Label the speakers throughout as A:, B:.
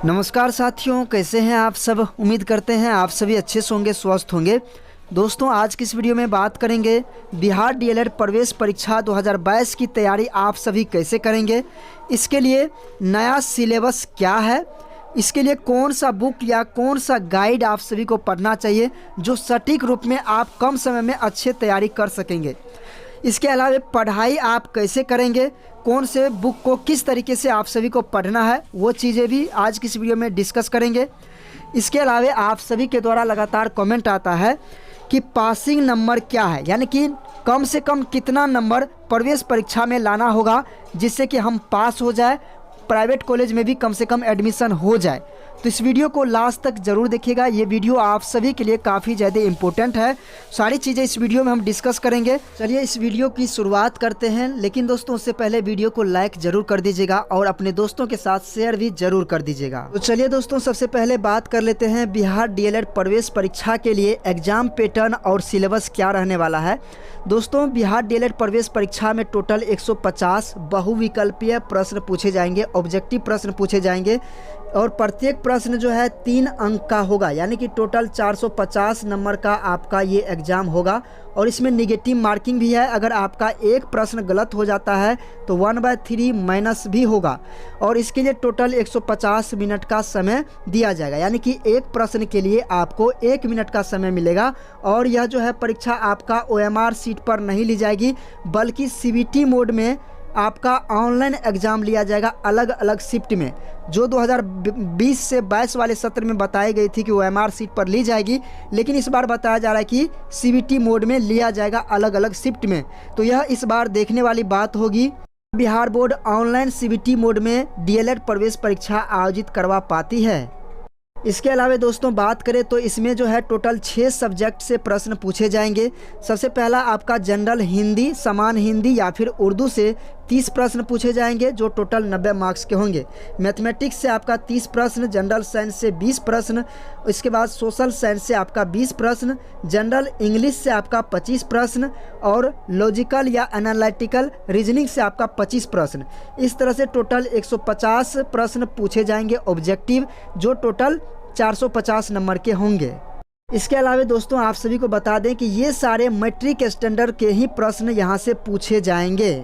A: नमस्कार साथियों, कैसे हैं आप सब। उम्मीद करते हैं आप सभी अच्छे से होंगे, स्वस्थ होंगे। दोस्तों, आज की इस वीडियो में बात करेंगे बिहार डीएलएड प्रवेश परीक्षा 2022 की तैयारी आप सभी कैसे करेंगे। इसके लिए नया सिलेबस क्या है, इसके लिए कौन सा बुक या कौन सा गाइड आप सभी को पढ़ना चाहिए जो सटीक रूप में आप कम समय में अच्छे तैयारी कर सकेंगे। इसके अलावा पढ़ाई आप कैसे करेंगे, कौन से बुक को किस तरीके से आप सभी को पढ़ना है, वो चीज़ें भी आज की इस वीडियो में डिस्कस करेंगे। इसके अलावा आप सभी के द्वारा लगातार कमेंट आता है कि पासिंग नंबर क्या है, यानी कि कम से कम कितना नंबर प्रवेश परीक्षा में लाना होगा जिससे कि हम पास हो जाए, प्राइवेट कॉलेज में भी कम से कम एडमिशन हो जाए। तो इस वीडियो को लास्ट तक ज़रूर देखिएगा, ये वीडियो आप सभी के लिए काफ़ी ज़्यादा इम्पोर्टेंट है। सारी चीज़ें इस वीडियो में हम डिस्कस करेंगे। चलिए इस वीडियो की शुरुआत करते हैं, लेकिन दोस्तों उससे पहले वीडियो को लाइक ज़रूर कर दीजिएगा और अपने दोस्तों के साथ शेयर भी ज़रूर कर दीजिएगा। तो चलिए दोस्तों, सबसे पहले बात कर लेते हैं बिहार डीएलएड प्रवेश परीक्षा के लिए एग्जाम पैटर्न और सिलेबस क्या रहने वाला है। दोस्तों, बिहार डीएलएड प्रवेश परीक्षा में टोटल 150 बहुविकल्पीय प्रश्न पूछे जाएंगे, ऑब्जेक्टिव प्रश्न पूछे जाएंगे और प्रत्येक प्रश्न जो है 3 अंक का होगा, यानी कि टोटल 450 नंबर का आपका ये एग्ज़ाम होगा। और इसमें निगेटिव मार्किंग भी है, अगर आपका एक प्रश्न गलत हो जाता है तो 1/3 माइनस भी होगा। और इसके लिए टोटल 150 मिनट का समय दिया जाएगा, यानी कि एक प्रश्न के लिए आपको 1 मिनट का समय मिलेगा। और यह जो है परीक्षा आपका OMR सीट पर नहीं ली जाएगी, बल्कि CBT मोड में आपका ऑनलाइन एग्ज़ाम लिया जाएगा अलग अलग शिफ्ट में। जो 2020 से 22 वाले सत्र में बताई गई थी कि OMR सीट पर ली जाएगी, लेकिन इस बार बताया जा रहा है कि CBT मोड में लिया जाएगा अलग अलग शिफ्ट में। तो यह इस बार देखने वाली बात होगी, Bihar board online CBT mode में डीएलएड प्रवेश परीक्षा आयोजित करवा पाती है। इसके अलावा दोस्तों बात करें तो इसमें जो है टोटल 6 सब्जेक्ट से प्रश्न पूछे जाएंगे। सबसे पहला आपका जनरल हिंदी, समान हिंदी या फिर उर्दू से 30 प्रश्न पूछे जाएंगे जो टोटल 90 मार्क्स के होंगे। मैथमेटिक्स से आपका 30 प्रश्न, जनरल साइंस से 20 प्रश्न, इसके बाद सोशल साइंस से आपका 20 प्रश्न, जनरल इंग्लिश से आपका 25 प्रश्न और लॉजिकल या एनालिटिकल रीजनिंग से आपका 25 प्रश्न। इस तरह से टोटल 150 प्रश्न पूछे जाएंगे ऑब्जेक्टिव, जो टोटल 450 नंबर के होंगे। इसके अलावा दोस्तों आप सभी को बता दें कि ये सारे मैट्रिक स्टैंडर्ड के ही प्रश्न यहाँ से पूछे जाएंगे।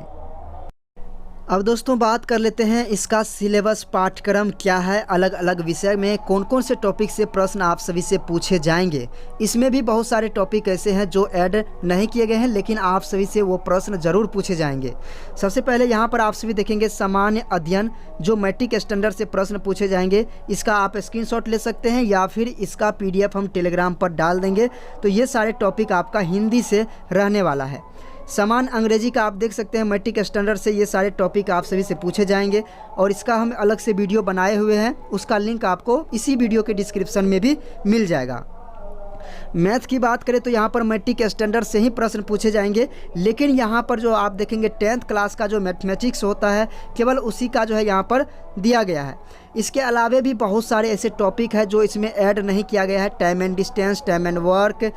A: अब दोस्तों बात कर लेते हैं इसका सिलेबस, पाठ्यक्रम क्या है, अलग अलग विषय में कौन कौन से टॉपिक से प्रश्न आप सभी से पूछे जाएंगे। इसमें भी बहुत सारे टॉपिक ऐसे हैं जो ऐड नहीं किए गए हैं, लेकिन आप सभी से वो प्रश्न ज़रूर पूछे जाएंगे। सबसे पहले यहाँ पर आप सभी देखेंगे सामान्य अध्ययन, जो मैट्रिक स्टैंडर्ड से प्रश्न पूछे जाएंगे। इसका आप स्क्रीनशॉट ले सकते हैं या फिर इसका PDF हम टेलीग्राम पर डाल देंगे। तो ये सारे टॉपिक आपका हिंदी से रहने वाला है। समान अंग्रेजी का आप देख सकते हैं, मैट्रिक स्टैंडर्ड से ये सारे टॉपिक आप सभी से पूछे जाएंगे और इसका हम अलग से वीडियो बनाए हुए हैं, उसका लिंक आपको इसी वीडियो के डिस्क्रिप्शन में भी मिल जाएगा। मैथ की बात करें तो यहाँ पर मैट्रिक स्टैंडर्ड से ही प्रश्न पूछे जाएंगे, लेकिन यहाँ पर जो आप देखेंगे 10th क्लास का जो मैथमेटिक्स होता है केवल उसी का जो है यहाँ पर दिया गया है। इसके अलावा भी बहुत सारे ऐसे टॉपिक है जो इसमें ऐड नहीं किया गया है। Time and distance, time and work,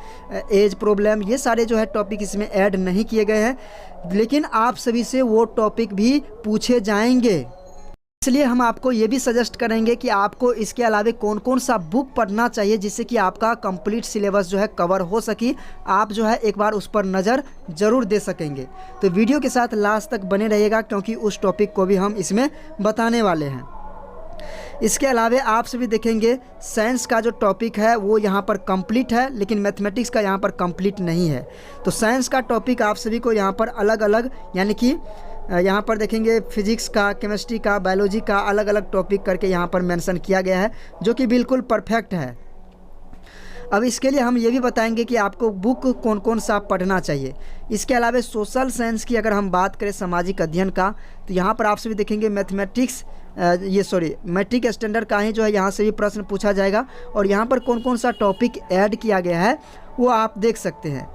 A: age problem, ये सारे जो है टॉपिक इसमें ऐड नहीं किए गए हैं, लेकिन आप सभी से वो टॉपिक भी पूछे जाएंगे। इसलिए हम आपको ये भी सजेस्ट करेंगे कि आपको इसके अलावा कौन कौन सा बुक पढ़ना चाहिए जिससे कि आपका कंप्लीट सिलेबस जो है कवर हो सके, आप जो है एक बार उस पर नज़र ज़रूर दे सकेंगे। तो वीडियो के साथ लास्ट तक बने रहिएगा, क्योंकि उस टॉपिक को भी हम इसमें बताने वाले हैं। इसके अलावा आप सभी देखेंगे साइंस का जो टॉपिक है वो यहाँ पर कंप्लीट है, लेकिन मैथमेटिक्स का यहाँ पर कंप्लीट नहीं है। तो साइंस का टॉपिक आप सभी को यहाँ पर अलग अलग, यानी कि यहाँ पर देखेंगे फिजिक्स का, केमिस्ट्री का, बायोलॉजी का अलग अलग टॉपिक करके यहाँ पर मेंशन किया गया है, जो कि बिल्कुल परफेक्ट है। अब इसके लिए हम ये भी बताएंगे कि आपको बुक कौन कौन सा पढ़ना चाहिए। इसके अलावा सोशल साइंस की अगर हम बात करें, सामाजिक अध्ययन का, तो यहाँ पर आप सभी देखेंगे मैट्रिक स्टैंडर्ड का ही जो है यहाँ से भी प्रश्न पूछा जाएगा और यहाँ पर कौन कौन सा टॉपिक ऐड किया गया है वो आप देख सकते हैं।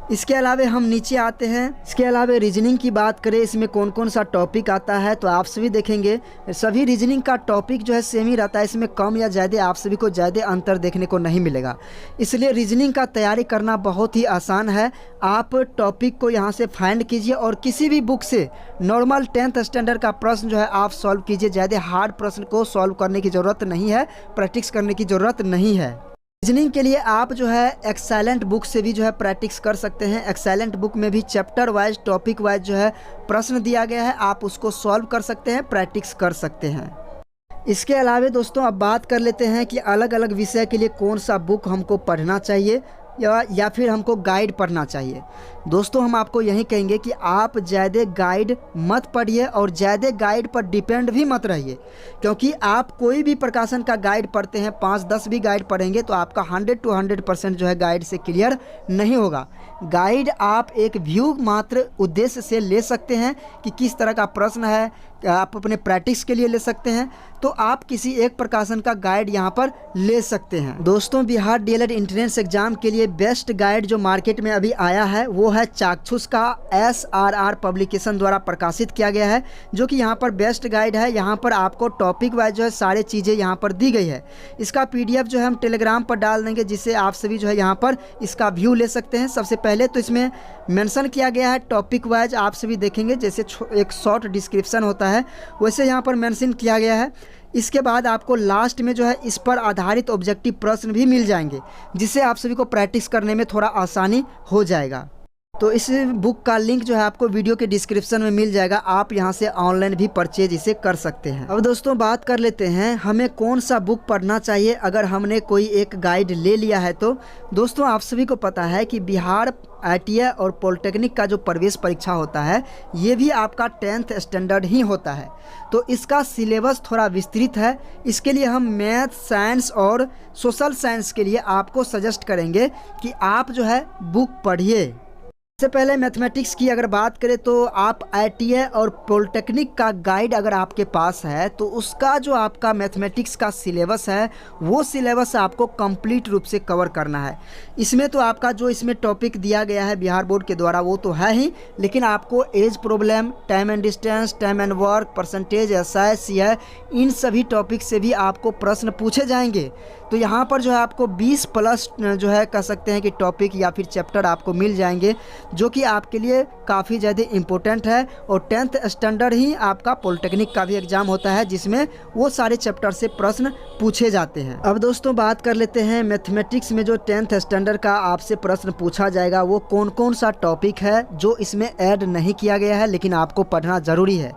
A: इसके अलावा हम नीचे आते हैं। इसके अलावा रीजनिंग की बात करें, इसमें कौन कौन सा टॉपिक आता है तो आप सभी देखेंगे सभी रीजनिंग का टॉपिक जो है सेम ही रहता है, इसमें कम या ज़्यादा आप सभी को ज़्यादा अंतर देखने को नहीं मिलेगा। इसलिए रीजनिंग का तैयारी करना बहुत ही आसान है। आप टॉपिक को यहाँ से फाइंड कीजिए और किसी भी बुक से नॉर्मल 10th स्टैंडर्ड का प्रश्न जो है आप सॉल्व कीजिए। ज़्यादा हार्ड प्रश्न को सॉल्व करने की ज़रूरत नहीं है, प्रैक्टिस करने की ज़रूरत नहीं है। रीजनिंग के लिए आप जो है एक्सेलेंट बुक से भी जो है प्रैक्टिस कर सकते हैं। एक्सेलेंट बुक में भी चैप्टर वाइज टॉपिक वाइज जो है प्रश्न दिया गया है, आप उसको सॉल्व कर सकते हैं, प्रैक्टिस कर सकते हैं। इसके अलावा दोस्तों अब बात कर लेते हैं कि अलग अलग विषय के लिए कौन सा बुक हमको पढ़ना चाहिए या फिर हमको गाइड पढ़ना चाहिए। दोस्तों हम आपको यही कहेंगे कि आप ज़्यादा गाइड मत पढ़िए और ज़्यादा गाइड पर डिपेंड भी मत रहिए, क्योंकि आप कोई भी प्रकाशन का गाइड पढ़ते हैं, 5-10 भी गाइड पढ़ेंगे तो आपका 100 to 100% जो है गाइड से क्लियर नहीं होगा। गाइड आप एक व्यू मात्र उद्देश्य से ले सकते हैं कि किस तरह का प्रश्न है, आप अपने प्रैक्टिस के लिए ले सकते हैं, तो आप किसी एक प्रकाशन का गाइड यहाँ पर ले सकते हैं। दोस्तों बिहार डीएलएड एंट्रेंस एग्जाम के लिए बेस्ट गाइड जो मार्केट में अभी आया है वो है चाक्षुष का SRR पब्लिकेशन द्वारा प्रकाशित किया गया है, जो कि यहाँ पर बेस्ट गाइड है। यहाँ पर आपको टॉपिक वाइज जो है सारी चीज़ें यहाँ पर दी गई है। इसका PDF जो है हम टेलीग्राम पर डाल देंगे, जिससे आप सभी जो है यहाँ पर इसका व्यू ले सकते हैं। सबसे पहले तो इसमें मेंशन किया गया है टॉपिक वाइज, आप सभी देखेंगे जैसे एक शॉर्ट डिस्क्रिप्शन होता है वैसे यहाँ पर मेंशन किया गया है। इसके बाद आपको लास्ट में जो है इस पर आधारित ऑब्जेक्टिव प्रश्न भी मिल जाएंगे, जिससे आप सभी को प्रैक्टिस करने में थोड़ा आसानी हो जाएगा। तो इस बुक का लिंक जो है आपको वीडियो के डिस्क्रिप्शन में मिल जाएगा, आप यहां से ऑनलाइन भी परचेज इसे कर सकते हैं। अब दोस्तों बात कर लेते हैं हमें कौन सा बुक पढ़ना चाहिए अगर हमने कोई एक गाइड ले लिया है। तो दोस्तों आप सभी को पता है कि बिहार ITI और पॉलिटेक्निक का जो प्रवेश परीक्षा होता है ये भी आपका 10th स्टैंडर्ड ही होता है, तो इसका सिलेबस थोड़ा विस्तृत है। इसके लिए हम मैथ, साइंस और सोशल साइंस के लिए आपको सजेस्ट करेंगे कि आप जो है बुक पढ़िए। सबसे पहले मैथमेटिक्स की अगर बात करें तो आप ITI और पॉलिटेक्निक का गाइड अगर आपके पास है तो उसका जो आपका मैथमेटिक्स का सिलेबस है वो सिलेबस आपको कंप्लीट रूप से कवर करना है। इसमें तो आपका जो इसमें टॉपिक दिया गया है बिहार बोर्ड के द्वारा वो तो है ही, लेकिन आपको age problem, time and distance, time and work, percentage, SI, CI, इन सभी टॉपिक से भी आपको प्रश्न पूछे जाएंगे। तो यहाँ पर जो है आपको 20+ जो है कह सकते हैं कि टॉपिक या फिर चैप्टर आपको मिल जाएंगे, जो कि आपके लिए काफ़ी ज़्यादा इम्पोर्टेंट है। और 10th स्टैंडर्ड ही आपका पॉलिटेक्निक का भी एग्ज़ाम होता है, जिसमें वो सारे चैप्टर से प्रश्न पूछे जाते हैं। अब दोस्तों बात कर लेते हैं मैथमेटिक्स में जो 10th स्टैंडर्ड का आपसे प्रश्न पूछा जाएगा वो कौन कौन सा टॉपिक है जो इसमें ऐड नहीं किया गया है लेकिन आपको पढ़ना ज़रूरी है।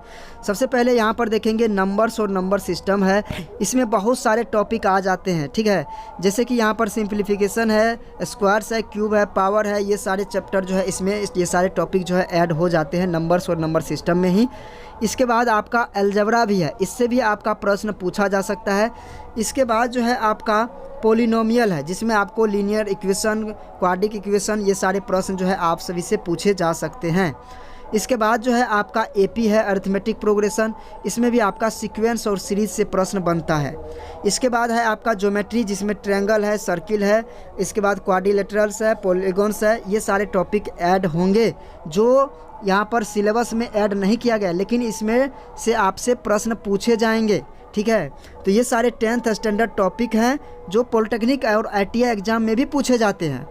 A: सबसे पहले यहाँ पर देखेंगे नंबर्स और नंबर सिस्टम है। इसमें बहुत सारे टॉपिक आ जाते हैं, ठीक है, जैसे कि यहाँ पर सिंप्लीफिकेशन है, स्क्वायर्स है, क्यूब है, पावर है, ये सारे चैप्टर जो है इसमें ये सारे टॉपिक जो है ऐड हो जाते हैं नंबर्स और नंबर सिस्टम में ही। इसके बाद आपका अलजेब्रा भी है, इससे भी आपका प्रश्न पूछा जा सकता है। इसके बाद जो है आपका पॉलिनोमियल है, जिसमें आपको लीनियर इक्वेशन, क्वाड्रिक इक्वेशन, ये सारे प्रश्न जो है आप सभी से पूछे जा सकते हैं। इसके बाद जो है आपका AP है, अरिथमेटिक प्रोग्रेशन, इसमें भी आपका सीक्वेंस और सीरीज से प्रश्न बनता है। इसके बाद है आपका ज्योमेट्री, जिसमें ट्रायंगल है, सर्किल है, इसके बाद क्वाड्रिलेटरल्स है, पॉलीगॉन्स है, ये सारे टॉपिक ऐड होंगे जो यहाँ पर सिलेबस में ऐड नहीं किया गया, लेकिन इसमें से आपसे प्रश्न पूछे जाएंगे, ठीक है। तो ये सारे 10th स्टैंडर्ड टॉपिक हैं जो पॉलिटेक्निक और ITI एग्ज़ाम में भी पूछे जाते हैं।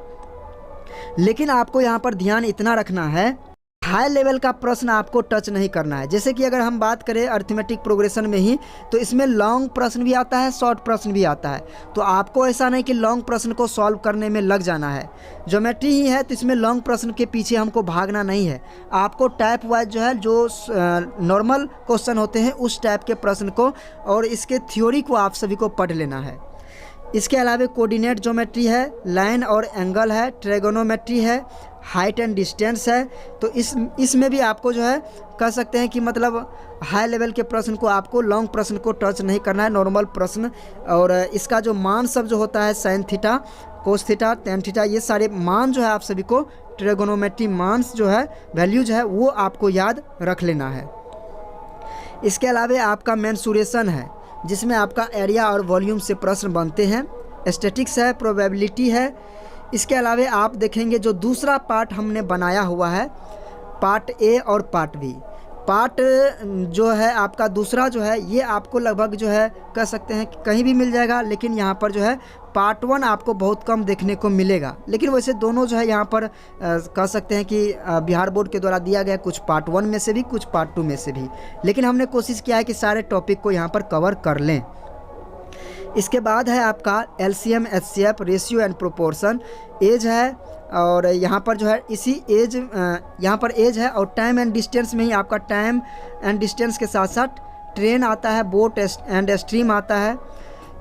A: लेकिन आपको यहाँ पर ध्यान इतना रखना है, हाई लेवल का प्रश्न आपको टच नहीं करना है। जैसे कि अगर हम बात करें अरिथमेटिक प्रोग्रेशन में ही, तो इसमें लॉन्ग प्रश्न भी आता है, शॉर्ट प्रश्न भी आता है। तो आपको ऐसा नहीं कि लॉन्ग प्रश्न को सॉल्व करने में लग जाना है। ज्योमेट्री ही है तो इसमें लॉन्ग प्रश्न के पीछे हमको भागना नहीं है। आपको टाइप वाइज जो है जो नॉर्मल क्वेश्चन होते हैं उस टाइप के प्रश्न को और इसके थ्योरी को आप सभी को पढ़ लेना है। इसके अलावा कोऑर्डिनेट ज्योमेट्री है, लाइन और एंगल है, ट्रायगोनोमेट्री है, हाइट एंड डिस्टेंस है। तो इसमें भी आपको जो है कह सकते हैं कि मतलब हाई लेवल के प्रश्न को आपको लॉन्ग प्रश्न को टच नहीं करना है, नॉर्मल प्रश्न। और इसका जो मान सब जो होता है sine theta, cos theta, tan theta, ये सारे मान जो है आप सभी को ट्रायगोनोमेट्री मान्स जो है वैल्यूज है वो आपको याद रख लेना है। इसके अलावा आपका मेंसुरेशन है, जिसमें आपका एरिया और वॉल्यूम से प्रश्न बनते हैं। स्टैटिक्स है, प्रोबेबिलिटी है, इसके अलावा आप देखेंगे जो दूसरा पार्ट हमने बनाया हुआ है, पार्ट ए और पार्ट बी। पार्ट जो है आपका दूसरा जो है ये आपको लगभग जो है कह सकते हैं कि कहीं भी मिल जाएगा, लेकिन यहाँ पर जो है पार्ट 1 आपको बहुत कम देखने को मिलेगा। लेकिन वैसे दोनों जो है यहाँ पर कह सकते हैं कि बिहार बोर्ड के द्वारा दिया गया, कुछ पार्ट 1 में से भी, कुछ पार्ट 2 में से भी। लेकिन हमने कोशिश किया है कि सारे टॉपिक को यहाँ पर कवर कर लें। इसके बाद है आपका LCM HCF ratio and proportion, age है, और यहाँ पर जो है इसी एज यहाँ पर एज है, और टाइम एंड डिस्टेंस में ही आपका टाइम एंड डिस्टेंस के साथ साथ ट्रेन आता है, बोट एंड स्ट्रीम आता है।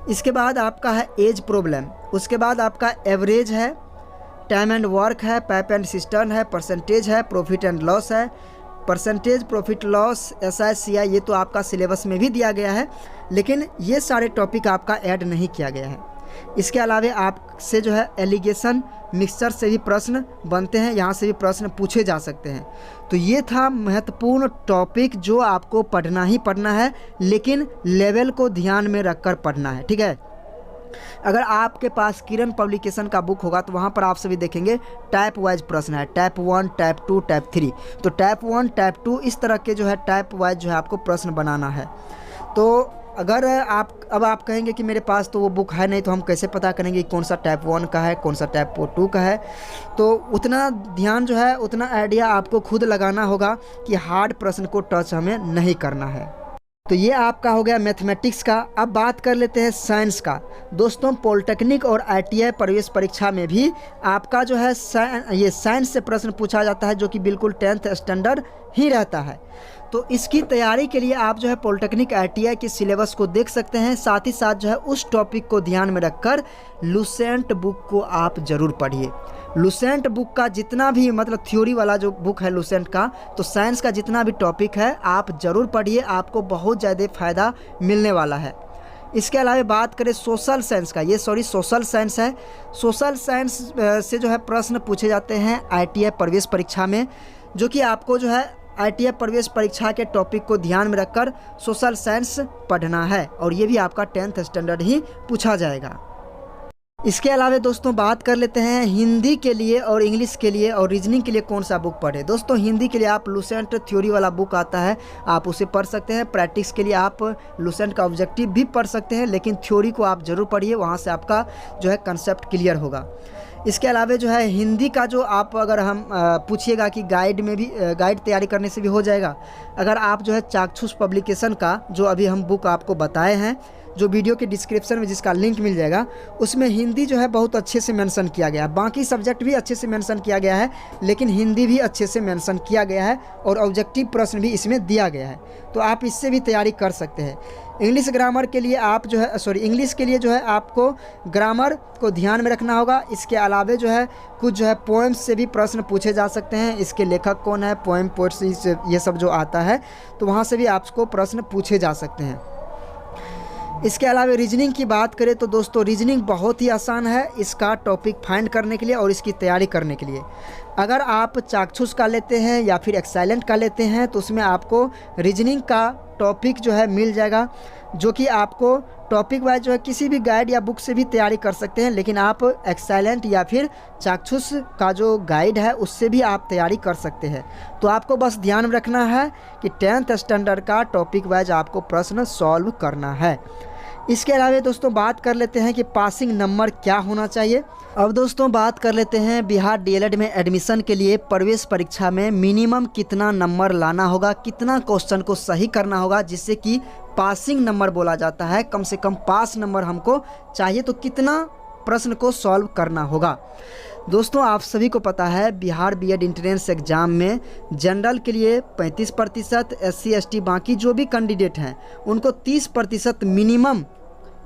A: इसके बाद आपका है एज प्रॉब्लम, उसके बाद आपका एवरेज है, टाइम एंड वर्क है, पाइप एंड सिस्टर्न है, परसेंटेज है, प्रॉफिट एंड लॉस है। Percentage, profit loss, SI CI ये तो आपका सिलेबस में भी दिया गया है, लेकिन ये सारे टॉपिक आपका ऐड नहीं किया गया है। इसके अलावा आपसे जो है एलिगेशन मिक्सचर से भी प्रश्न बनते हैं, यहाँ से भी प्रश्न पूछे जा सकते हैं। तो ये था महत्वपूर्ण टॉपिक जो आपको पढ़ना ही पढ़ना है, लेकिन लेवल को ध्यान में रखकर पढ़ना है, ठीक है। अगर आपके पास किरण पब्लिकेशन का बुक होगा तो वहाँ पर आप सभी देखेंगे टाइप वाइज प्रश्न है, टाइप 1, टाइप 2, टाइप 3। तो टाइप 1, टाइप 2 इस तरह के जो है टाइप वाइज जो है आपको प्रश्न बनाना है। तो अगर आप कहेंगे कि मेरे पास तो वो बुक है नहीं, तो हम कैसे पता करेंगे कौन सा टाइप 1 का है, कौन सा टाइप 2 का है। तो उतना ध्यान जो है, उतना आइडिया आपको खुद लगाना होगा कि हार्ड प्रश्न को टच हमें नहीं करना है। तो ये आपका हो गया मैथमेटिक्स का। अब बात कर लेते हैं साइंस का। दोस्तों पॉलिटेक्निक और ITI प्रवेश परीक्षा में भी आपका जो है ये साइंस से प्रश्न पूछा जाता है, जो कि बिल्कुल 10th स्टैंडर्ड ही रहता है। तो इसकी तैयारी के लिए आप जो है पॉलिटेक्निक ITI के सिलेबस को देख सकते हैं। साथ ही साथ जो है उस टॉपिक को ध्यान में रखकर लुसेंट बुक को आप ज़रूर पढ़िए। लुसेंट बुक का जितना भी मतलब थ्योरी वाला जो बुक है लुसेंट का, तो साइंस का जितना भी टॉपिक है आप ज़रूर पढ़िए, आपको बहुत ज़्यादा फ़ायदा मिलने वाला है। इसके अलावा बात करें सोशल साइंस का, सोशल साइंस है। सोशल साइंस से जो है प्रश्न पूछे जाते हैं ITI प्रवेश परीक्षा में, जो कि आपको जो है ITI प्रवेश परीक्षा के टॉपिक को ध्यान में रखकर सोशल साइंस पढ़ना है, और ये भी आपका 10th स्टैंडर्ड ही पूछा जाएगा। इसके अलावा दोस्तों बात कर लेते हैं हिंदी के लिए और इंग्लिश के लिए और रीजनिंग के लिए कौन सा बुक पढ़े। दोस्तों हिंदी के लिए आप लुसेंट थ्योरी वाला बुक आता है, आप उसे पढ़ सकते हैं। प्रैक्टिस के लिए आप लुसेंट का ऑब्जेक्टिव भी पढ़ सकते हैं, लेकिन थ्योरी को आप ज़रूर पढ़िए, वहाँ से आपका जो है कंसेप्ट क्लियर होगा। इसके अलावा जो है हिंदी का जो आप अगर हम पूछिएगा कि गाइड में भी गाइड तैयारी करने से भी हो जाएगा। अगर आप जो है चाक्षुष पब्लिकेशन का जो अभी हम बुक आपको बताए हैं, जो वीडियो के डिस्क्रिप्शन में जिसका लिंक मिल जाएगा, उसमें हिंदी जो है बहुत अच्छे से मेंशन किया गया है। बाकी सब्जेक्ट भी अच्छे से मेंशन किया गया है, लेकिन हिंदी भी अच्छे से मेंशन किया गया है, और ऑब्जेक्टिव प्रश्न भी इसमें दिया गया है। तो आप इससे भी तैयारी कर सकते हैं। इंग्लिश ग्रामर के लिए आप जो है इंग्लिश के लिए जो है आपको ग्रामर को ध्यान में रखना होगा। इसके अलावा जो है कुछ जो है पोएम्स से भी प्रश्न पूछे जा सकते हैं। इसके लेखक कौन है, पोएम पोएट्स ये सब जो आता है, तो वहाँ से भी आपको प्रश्न पूछे जा सकते हैं। इसके अलावा रीजनिंग की बात करें तो दोस्तों रीजनिंग बहुत ही आसान है इसका टॉपिक फाइंड करने के लिए और इसकी तैयारी करने के लिए। अगर आप चाक्षुष का लेते हैं या फिर एक्साइलेंट का लेते हैं, तो उसमें आपको रीजनिंग का टॉपिक जो है मिल जाएगा, जो कि आपको टॉपिक वाइज जो है किसी भी गाइड या बुक से भी तैयारी कर सकते हैं। लेकिन आप एक्साइलेंट या फिर चाक्षुष का जो गाइड है उससे भी आप तैयारी कर सकते हैं। तो आपको बस ध्यान में रखना है कि 10th स्टैंडर्ड का टॉपिक वाइज आपको प्रश्न सॉल्व करना है। इसके अलावा दोस्तों बात कर लेते हैं कि पासिंग नंबर क्या होना चाहिए। अब दोस्तों बात कर लेते हैं बिहार DLED में एडमिशन के लिए प्रवेश परीक्षा में मिनिमम कितना नंबर लाना होगा, कितना क्वेश्चन को सही करना होगा, जिससे कि पासिंग नंबर बोला जाता है। कम से कम पास नंबर हमको चाहिए, तो कितना प्रश्न को सॉल्व करना होगा। दोस्तों आप सभी को पता है बिहार B.Ed एंट्रेंस एग्ज़ाम में जनरल के लिए 35%, SC ST बाकी जो भी कैंडिडेट हैं उनको 30% मिनिमम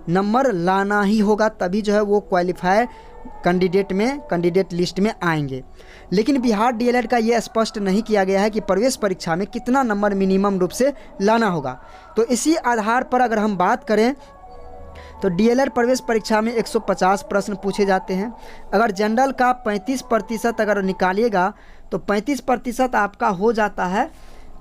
A: नंबर लाना ही होगा, तभी जो है वो क्वालिफाई कैंडिडेट लिस्ट में आएंगे। लेकिन बिहार DLED का ये स्पष्ट नहीं किया गया है कि प्रवेश परीक्षा में कितना नंबर मिनिमम रूप से लाना होगा। तो इसी आधार पर अगर हम बात करें तो DLED प्रवेश परीक्षा में 150 प्रश्न पूछे जाते हैं। अगर जनरल का 35% अगर निकालिएगा तो 35% आपका हो जाता है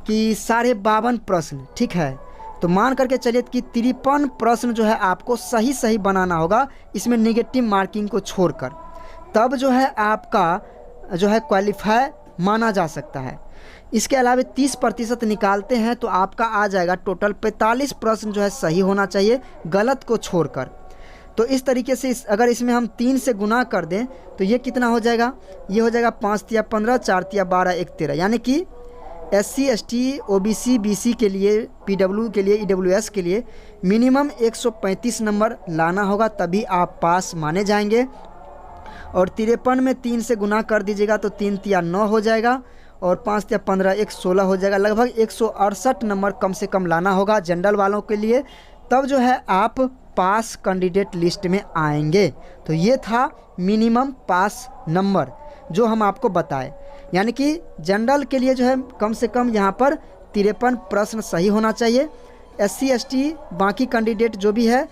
A: कि 52.5 प्रश्न, ठीक है। तो मान करके चलिए कि 53 प्रश्न जो है आपको सही बनाना होगा, इसमें नेगेटिव मार्किंग को छोड़कर तब जो है आपका जो है क्वालिफाई माना जा सकता है। इसके अलावा 30% निकालते हैं तो आपका आ जाएगा टोटल 45 प्रश्न जो है सही होना चाहिए, गलत को छोड़कर। तो इस तरीके से अगर इसमें हम 3 से गुना कर दें तो ये कितना हो जाएगा, ये हो जाएगा 5 तिया 15, 4 तिया 12, 1 13, यानी कि SC ST OBC BC के लिए, PW के लिए, EWS के लिए मिनिमम 135 नंबर लाना होगा, तभी आप पास माने जाएंगे। और 53 में 3 से गुना कर दीजिएगा तो 3 तिया 9 हो जाएगा और 5 तिया 15, 1 16 हो जाएगा। लगभग 168 नंबर कम से कम लाना होगा जनरल वालों के लिए, तब जो है आप पास कैंडिडेट लिस्ट में आएंगे। तो ये था मिनिमम पास नंबर जो हम आपको बताए, यानी कि जनरल के लिए जो है कम से कम यहाँ पर 53 प्रश्न सही होना चाहिए। SC ST बाकी कैंडिडेट जो भी है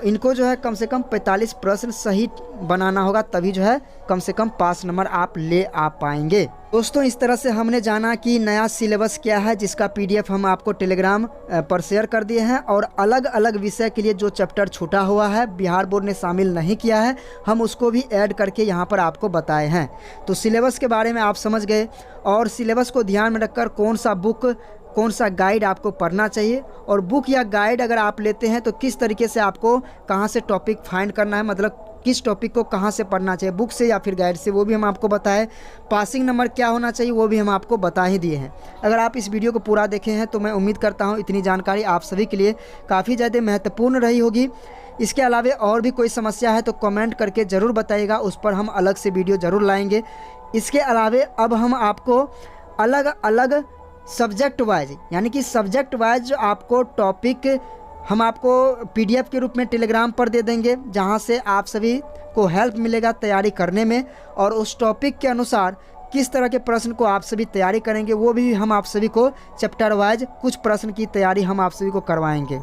A: इनको जो है कम से कम 45 प्रश्न सही बनाना होगा, तभी जो है कम से कम पास नंबर आप ले आ पाएंगे। दोस्तों इस तरह से हमने जाना कि नया सिलेबस क्या है, जिसका PDF हम आपको टेलीग्राम पर शेयर कर दिए हैं, और अलग अलग विषय के लिए जो चैप्टर छूटा हुआ है बिहार बोर्ड ने शामिल नहीं किया है, हम उसको भी ऐड करके यहाँ पर आपको बताए हैं। तो सिलेबस के बारे में आप समझ गए, और सिलेबस को ध्यान में रखकर कौन सा बुक, कौन सा गाइड आपको पढ़ना चाहिए, और बुक या गाइड अगर आप लेते हैं तो किस तरीके से आपको कहाँ से टॉपिक फाइंड करना है, मतलब किस टॉपिक को कहाँ से पढ़ना चाहिए, बुक से या फिर गाइड से, वो भी हम आपको बताएं। पासिंग नंबर क्या होना चाहिए वो भी हम आपको बता ही दिए हैं। अगर आप इस वीडियो को पूरा देखे हैं तो मैं उम्मीद करता हूँ इतनी जानकारी आप सभी के लिए काफ़ी ज़्यादा महत्वपूर्ण रही होगी। इसके अलावा और भी कोई समस्या है तो कमेंट करके ज़रूर बताइएगा, उस पर हम अलग से वीडियो ज़रूर लाएँगे। इसके अलावा अब हम आपको अलग अलग सब्जेक्ट वाइज, यानी कि सब्जेक्ट वाइज आपको टॉपिक हम आपको PDF के रूप में टेलीग्राम पर दे देंगे, जहां से आप सभी को हेल्प मिलेगा तैयारी करने में, और उस टॉपिक के अनुसार किस तरह के प्रश्न को आप सभी तैयारी करेंगे वो भी हम आप सभी को चैप्टर वाइज कुछ प्रश्न की तैयारी हम आप सभी को करवाएंगे।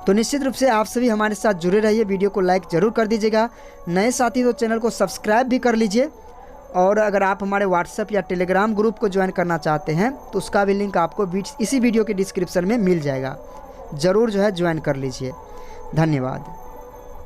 A: तो निश्चित रूप से आप सभी हमारे साथ जुड़े रहिए, वीडियो को लाइक ज़रूर कर दीजिएगा। नए साथी तो चैनल को सब्सक्राइब भी कर लीजिए, और अगर आप हमारे WhatsApp या टेलीग्राम ग्रुप को ज्वाइन करना चाहते हैं तो उसका भी लिंक आपको इसी वीडियो के डिस्क्रिप्शन में मिल जाएगा, ज़रूर जो है ज्वाइन कर लीजिए। धन्यवाद।